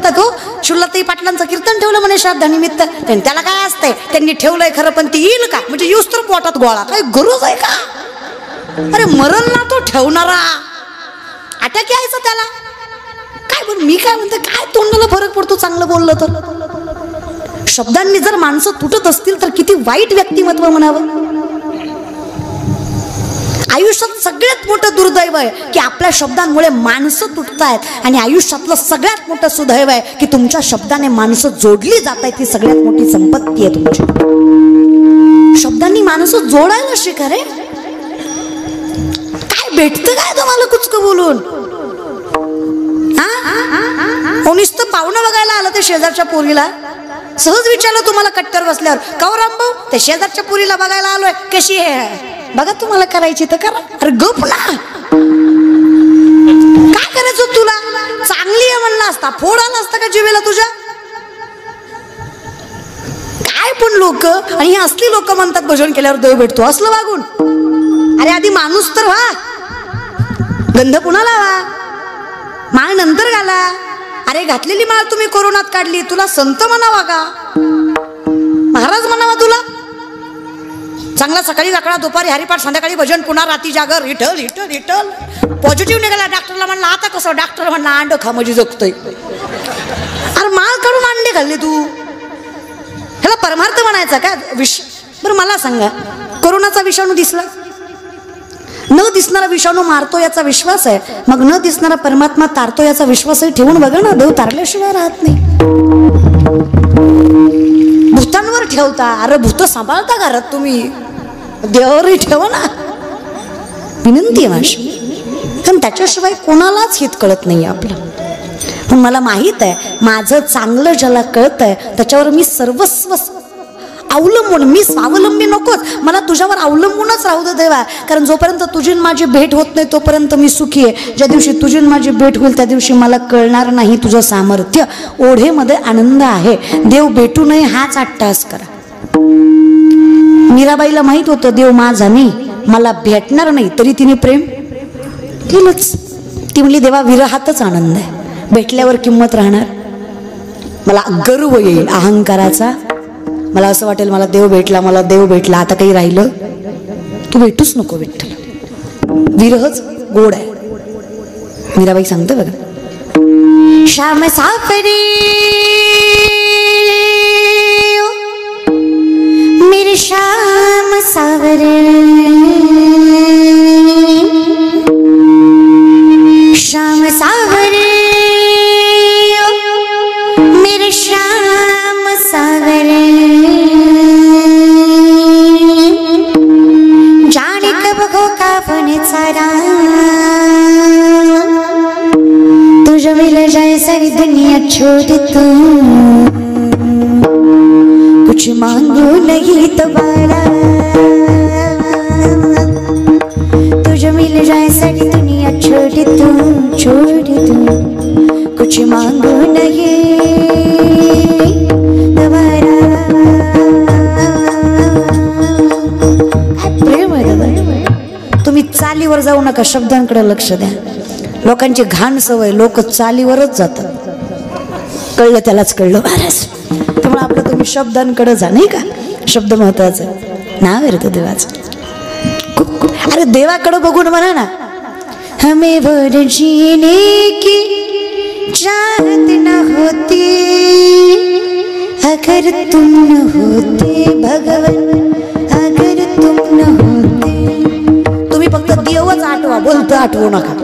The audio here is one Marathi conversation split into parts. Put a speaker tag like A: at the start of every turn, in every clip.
A: म्हणतात हो, शुल्लताई पाटलांचं कीर्तन ठेवलं म्हणे श्राद्धानिमित्त. त्याला काय असतंय, त्यांनी ठेवलंय खरं, पण ती येईल का म्हणजे येऊस तर पोटात गोळा, काही गरज आहे का? अरे मरण ना तो ठेवणारा, अटॅक यायचं त्याला काय. बरं मी काय म्हणते, काय तोंडाला फरक पडतो चांगलं बोललं तर. शब्दांनी जर माणसं तुटत असतील तर किती वाईट व्यक्तिमत्व म्हणावं. आयुष्यात सगळ्यात मोठं दुर्दैव आहे की आपल्या शब्दांमुळे माणसं तुटतायत, आणि आयुष्यातलं सगळ्यात मोठं सुदैव आहे की तुमच्या शब्दाने माणसं जोडली जात आहेत. ती सगळ्यात मोठी संपत्ती आहे तुमची. शब्दांनी माणसं जोडायला शिका रे. काय भेटतं काय तुम्हाला कुचकं बोलून? नुसतं पाहुणं बघायला आलं ते शेजारच्या पोरीला, सहज विचारलं तुम्हाला कट्टर बसल्यावर, का रामभाऊ ते शेजारच्या पोरीला बघायला आलोय, कशी आहे बघा, तुम्हाला करायची तर करा. अरे गप ना, काय करायचं तुला? चांगली आहे म्हणला असता, फोड आला असता का जीवेला तुझ्या? काय पण लोक, आणि हे असली लोक म्हणतात भजन केल्यावर देव भेटतो, असलं वागून. अरे आधी माणूस तर व्हा, गंध पुन्हा लावा, माळ नंतर घाला. अरे घातलेली माळ तुम्ही कोरोनात काढली, तुला संत म्हणावा का, महाराज म्हणावा तुला? चांगला सकाळी जाकळा, दुपारी हरिपाठ, संध्याकाळी भजन, पुन्हा रात्री जागर, विठ्ठल विठ्ठल विठ्ठल. पॉझिटिव्ह निघाला. डॉक्टरला म्हणला आता कसं? डॉक्टर म्हणला अंड खा म्हणजे जगतोय. अरे माळ काढून अंडे खाल्ले तू, ह्याला परमार्थ म्हणायचा का? बरं मला सांगा, कोरोनाचा विषाणू दिसला, न दिसणारा विषाणू मारतो याचा विश्वास आहे, मग न दिसणारा परमात्मा तारतो याचा विश्वासही ठेवून बघा ना. देव तारल्याशिवाय राहत नाही. भूतांवर ठेवता, अरे भूत सांभाळता घरात तुम्ही, देवावरही ठेवा ना. विनंती आहे माझी, कारण त्याच्याशिवाय कोणालाच हित कळत नाही आपलं. पण मला माहित आहे माझं चांगलं ज्याला कळत आहे त्याच्यावर मी सर्वस्व अवलंबून, मी स्वावलंबी नकोच, मला तुझ्यावर अवलंबूनच राहू दे देवा. कारण जोपर्यंत तुझी माझी भेट होत नाही तोपर्यंत मी सुखी आहे. ज्या दिवशी तुझी माझी भेट होईल त्या दिवशी मला कळणार नाही तुझं सामर्थ्य. ओढेमध्ये आनंद आहे, देव भेटू नये हाच अट्टास करा. मीराबाईला माहित होतं देव माझा नाही, मला भेटणार नाही, तरी तिने प्रेम केलंच. ती म्हणली देवा विरहातच आनंद आहे, भेटल्यावर किंमत राहणार. मला गर्व येईल अहंकाराचा, मला असं वाटेल मला देव भेटला, मला देव भेटला, आता काही राहिलं. तू भेटूच नको विठ्ठल, विरहच गोड आहे. मीराबाई सांगते बघा, श्याम सावरी मेरे श्याम सावरे, श्याम सावरे मेरे श्याम सावरे, जाने कब होगा बने सारा, तुझे मिल जाए सारी दुनिया छोड़ तू, कुछ मांगू नहीं दोबारा, तुझे मिल जाए सारी दुनिया छोड़ तू, कुछ मांगू नहीं दोबारा. प्रेम आहे. तुम्ही चालीवर जाऊ नका, शब्दांकडे लक्ष द्या. लोकांची घाण सवय, लोक चालीवरच जातात. कळलं त्यालाच कळलं महाराज. त्यामुळे आपलं तुम्ही शब्दांकडे जा, नाही का? शब्द महत्वाचा नाव आहे रे तो देवाचं. अरे देवाकडे बघून म्हणा ना, हमें वो जीने की चाहत न होती अगर तुम न होते भगवान, अगर तुम न होते. तुम्ही फक्त देवच आठवा, बोलतो आठवू नका.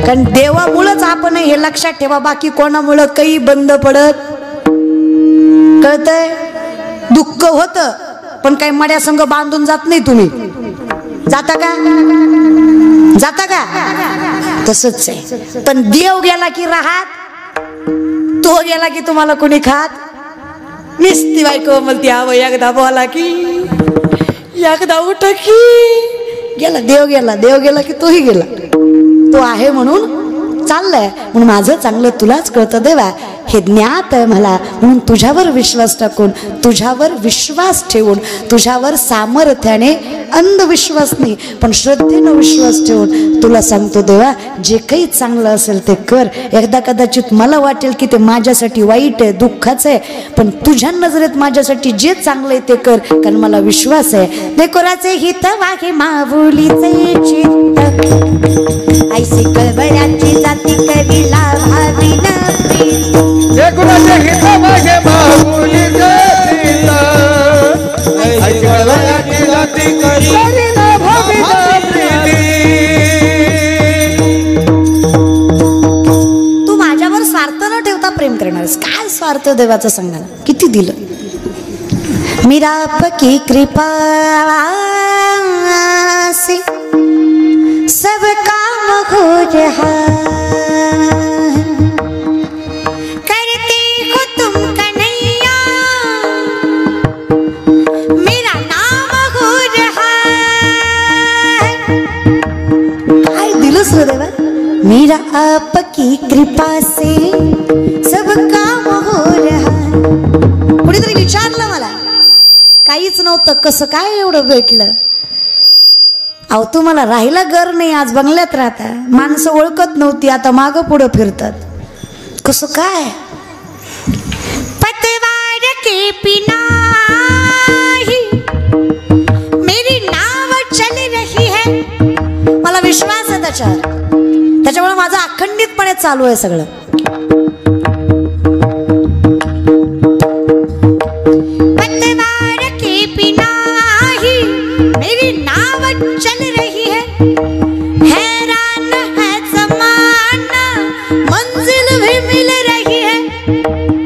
A: कारण देवामुळेच आपण हे लक्षात ठेवा, बाकी कोणामुळं काही बंद पडत. कळतंय? दुःख होतं पण काही मड्या संग बांधून जात नाही. तुम्ही जाता का? जाता का? तसंच आहे. पण देव गेला की राहत, तो गेला की तुम्हाला कोणी खात. निस्ती बायको म्हणते हवं एकदा बोला की, एकदा उठ की, गेला देव, गेला देव गेला की तोही गेला. तो आहे म्हणून चाललाय, म्हणून माझं चांगलं तुलाच कळतं देवा. हे ज्ञात आहे मला, म्हणून तुझ्यावर विश्वास टाकून, तुझ्यावर विश्वास ठेवून, तुझ्यावर सामर्थ्याने, अंधविश्वास नाही पण श्रद्धेनं विश्वास ठेवून तुला सांगतो देवा, जे काही चांगलं असेल ते कर. एकदा कदाचित मला वाटेल की ते माझ्यासाठी वाईट आहे, दुःखाचं आहे, पण तुझ्या नजरेत माझ्यासाठी जे चांगलं आहे ते कर, कारण मला विश्वास आहे. देकोराचे हित वागे माऊलीचे चित्त, ऐसी कळवळ्याची जाती कवीला भावी नव्हे.
B: देकोराचे हित वागे माऊलीचे चित्त, ऐसी कळवळ्याची जाती कवीला भावी नव्हे.
A: तू माझ्यावर स्वार्थ न ठेवता प्रेम करणारस. काय स्वार्थ देवाचं सांगणार, किती दिलं. मेरा आपकी कृपा से सब काम हो रहा, करते हो तुम कन्हैया मेरा नाम हो रहा. काय दिलंस रे देवा. मेरा आपकी कृपा से सब काम हो रहा. कुणीतरी विचारलं मला, काहीच नव्हतं, कसं काय एवढं भेटलं. अहो तुम्हाला राहिला घर नाही, आज बंगल्यात राहता, माणसं ओळखत नव्हती, आता माग पुढं फिरतात, कसं काय. पतवार के बिना ही मेरी नाव चल रही है. मला विश्वास आहे त्याच्यामुळे माझं अखंडितपणे चालू आहे सगळं. चल रही है, हैरान है जमाना, मंजिल भी मिल रही है.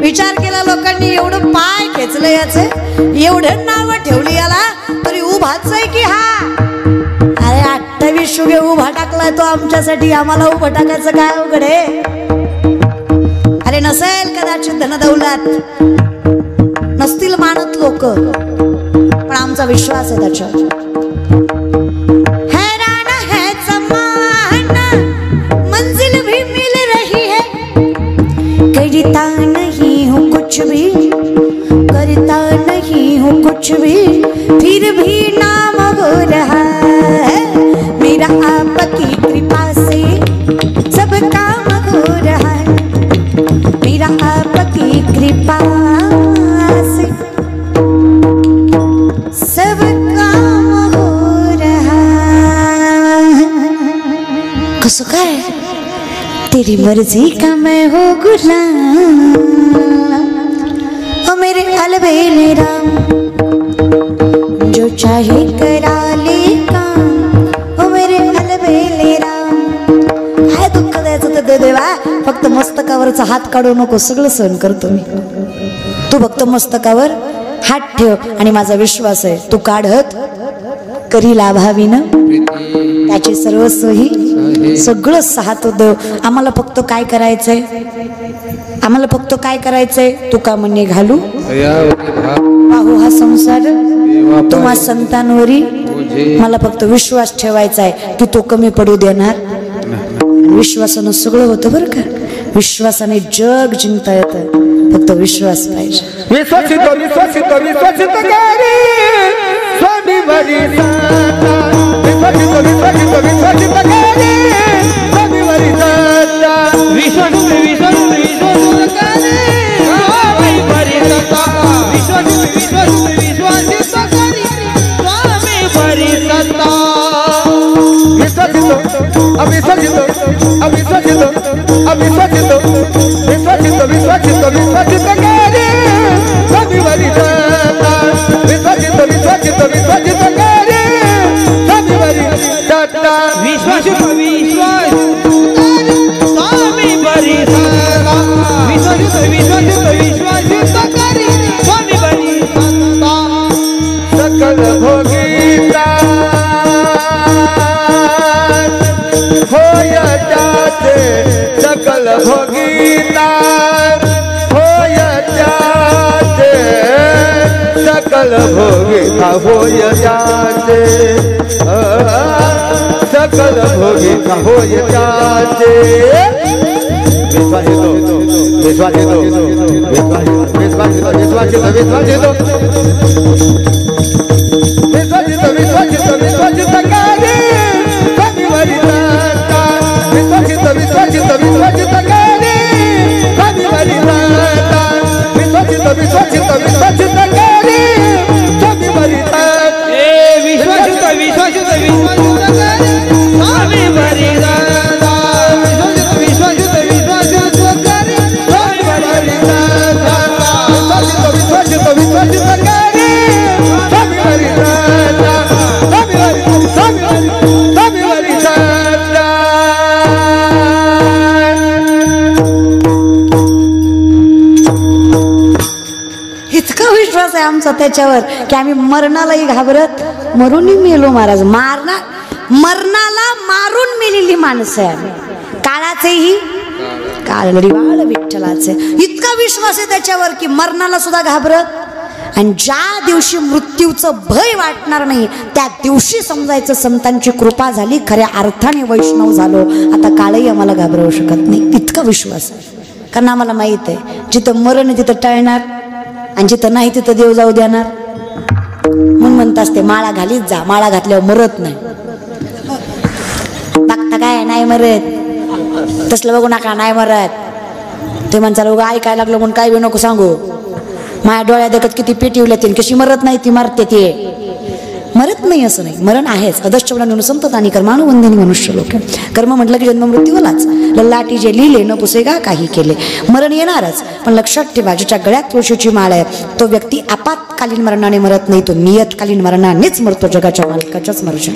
A: विचार केला लोकांनी, एवढं पाय खेचलं याचे, एवढं नाव ठेवली याला, तरी उभाच आहे की हा. अरे 28 शुगे उभा टाकलाय तो आमच्यासाठी, आम्हाला उभं टाकायचं काय अवघड आहे. अरे नसेल कदाचित धनदौलत, नसतील मानत लोक, पण आमचा विश्वास आहे त्याच्यावर. करता नहीं हूँ कुछ भी, करता नहीं हूँ कुछ भी, फिर भी नाम हो रहा है. मेरा आपकी कृपा से सब काम हो रहा है. मेरा आपकी कृपा से सब काम हो रहा है. कसं काय. तेरी मर्जी का मैं हो गुलाम, ओ मेरे अलबेले राम, जो चाहे करा ले काम, ओ मेरे अलबेले राम. काय दुःख द्यायचं तर दे देवा, फक्त मस्तकावरचा हात काढू नको, सगळं सहन करतो मी. तू फक्त मस्तकावर हात ठेव आणि माझा विश्वास आहे तू काढत करी लाभावीन त्याची सर्वस्व ही सगळं साथ देव. आम्हाला फक्त काय करायचंय, आम्हाला फक्त काय करायचंय, तुका म्हणणे घालू पाहू हा संसार तुम्हा संतांवरी. मला फक्त विश्वास ठेवायचा आहे की तो कमी पडू देणार. विश्वासानं सगळं होतं बरं का. विश्वासाने जग जिंकता येतं, फक्त विश्वास पाहिजे.
B: विश्वासित विश्वासित विश्वासित करी स्वामी वरी साता. विश्वासित विश्वासित विश्वासित करी स्वामी वरी साता. विश्वासित विश्वासित विश्वासित करी स्वामी वरी साता. विश्वासित विश्वासित विश्वासित करी स्वामी वरी साता. विश्वासित अविश्वासित अविश्वासित अविश्वासित विश्वासित विश्वासित विश्वासित करी स्वामी वरी साता. विश्वासित विश्वासित विश्वासित करी स्वामी वरी साता. विश्वासित विश्वास स्वामी वरी साता. विश्वासित विश्वासित विश्वासित करी स्वामी वरी साता. सकल भोगीता होय जाते, सकल भोगीता होय जाते, सकल भोगीता होय जाते, सकल भोगीता होय जाते. विश्वासित विश्वास येतो विश्वास येतो विश्वास येतो विश्वास येतो विश्वास येतो विश्वास येतो विश्वास येतो गाडी कमी वरिता विश्वास येतो विश्वास येतो विश्वास येतो गाडी कमी वरिता विश्वास येतो विश्वास येतो विश्वास येतो गाडी कमी वरिता
C: ए विश्वास येतो विश्वास येतो विश्वास येतो गाडी कमी वरिता
A: इतका विश्वास आहे आमचा त्याच्यावर की आम्ही मरणालाही घाबरत मरूनही मेलो महाराज मरणाला मारून मेलेली माणसं आहे आम्ही काळाचेही काळरिवाळ विठ्ठलाचे इतका विश्वास आहे त्याच्यावर की मरणाला सुद्धा घाबरत आणि ज्या दिवशी मृत्यूचं भय वाटणार नाही त्या दिवशी समजायचं संतांची कृपा झाली खऱ्या अर्थाने वैष्णव झालो आता काळही आम्हाला घाबरवू शकत नाही इतका विश्वास आहे कारण आम्हाला माहित आहे जिथं मरण आहे तिथं टळणार आणि जिथं नाही तिथं देव जाऊ देणार म्हणून म्हणतास ते माळा घालीत जा माळा घातल्यावर मरत नाही बघता काय नाही मरत तसलं बघू नका नाही मरत ते म्हणतात बघा ऐकायला लागलो म्हणून काय बी नको सांगू माझ्या डोळ्या देखत किती पेटीवल्या तीन कशी मरत नाही ती मरते ते मरत नाही असं नाही मरण आहेच अदश्चवला संपत आणि कर्मानुबंधिनी मनुष्य लोक कर्म म्हटलं की जन्म मृत्यूलाच लल्लाटी जे लिहिले न पुसेगा काही केले मरण येणारच पण लक्षात ठेवा ज्याच्या गळ्यात तुळशीची माळ आहे तो व्यक्ती आपत्कालीन मरणाने मरत नाही तो नियतकालीन मरणानेच मरतो जगाच्या मालकाच्याच मर्जी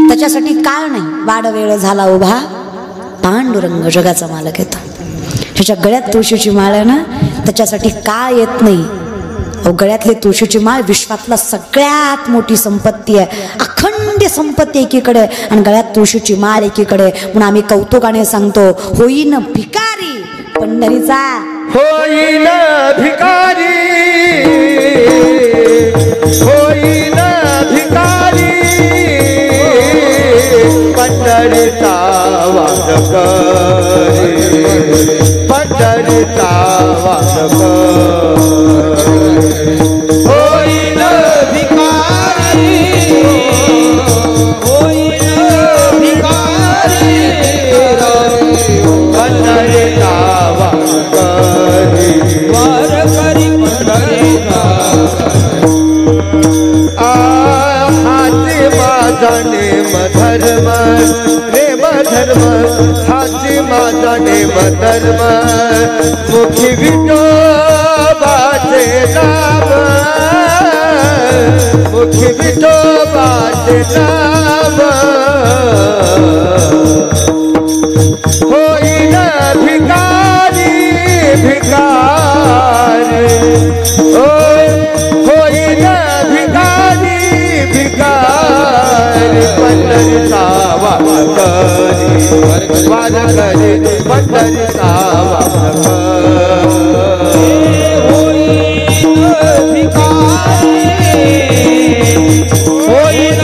A: त्याच्यासाठी काळ नाही वाड वेळ झाला उभा पांडुरंग जगाचा मालक येतो ज्याच्या गळ्यात तुळशीची माळ आहे ना त्याच्यासाठी काळ येत नाही गळ्यातली तुळशीची माळ विश्वातला सगळ्यात मोठी संपत्ती आहे अखंड संपत्ती एकीकडे आणि गळ्यात तुळशीची माळ एकीकडे म्हणून आम्ही कौतुकाने सांगतो होईन भिकारी पंढरीचा
B: होईन भिकारी होईन भिकारी पंढरीचा वारकरी पंढरीचा वारकरी होईन भिकारी होईन भिकारी पंढरीचा वारकरी
C: वारकरी पंढरीचा
B: हाती माझा नेम धर्म नेम धर्म हाती माझा नेम धर्म मुखी विठोबाचे नाम मुखी विठोबाचे नाम होईन भिकारी भिकारी होईन भिकारी भिकारी पंढरीचा वारकरी वारकरी पंढरीचा वारकरी
C: होईन भिकारी होईन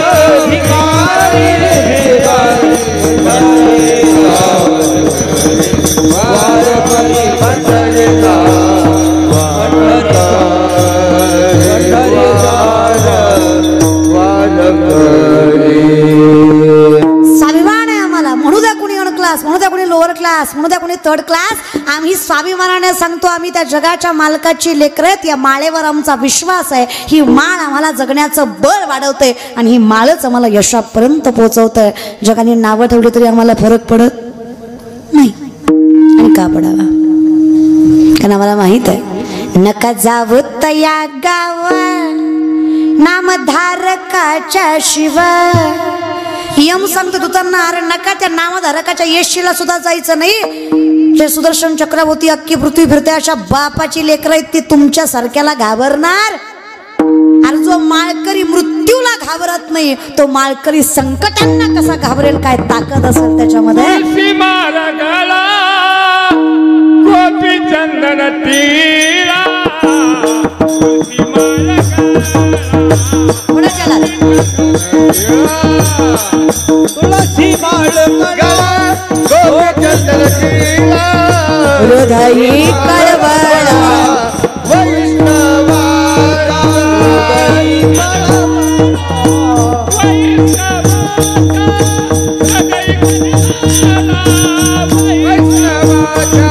C: भिकारी वारकरी
B: पंढरीचा
A: स्वाभिमान आहे आम्हाला म्हणू द्या कोणी अन क्लास म्हणू द्या कोणी लोअर क्लास म्हणू द्या कोणी थर्ड क्लास आम्ही स्वाभिमानाने सांगतो आम्ही त्या जगाच्या मालकाची लेकरं आहेत या माळेवर आमचा विश्वास आहे ही माळ आम्हाला जगण्याचं बळ वाढवते आणि ही माळच आम्हाला यशापर्यंत पोहोचवते जगाने नावं ठेवली तरी आम्हाला फरक पडत नाही आणि का पडावा कारण आम्हाला माहित आहे नका जावं तया गावा नामधारकाच्या शिवाय यम सांगतो तुतांना अरे नका त्या नामधारकाच्या येशीला सुद्धा जायचं नाही जे सुदर्शन चक्रवर्ती अख्खी पृथ्वी फिरते अशा बापाची लेकरं आहेत ती तुमच्या सारख्याला घाबरणार आणि जो माळकरी मृत्यूला घाबरत नाही तो माळकरी संकटांना कसा घाबरेल काय ताकद असेल त्याच्यामध्ये
C: गोपी चंदन तीरा
A: पुढे चला
C: तुळशी माळ
B: गोपी चंदन तीरा
A: बधाई कळवळा
B: वैष्णवाचा हृदय वैष्णवाचा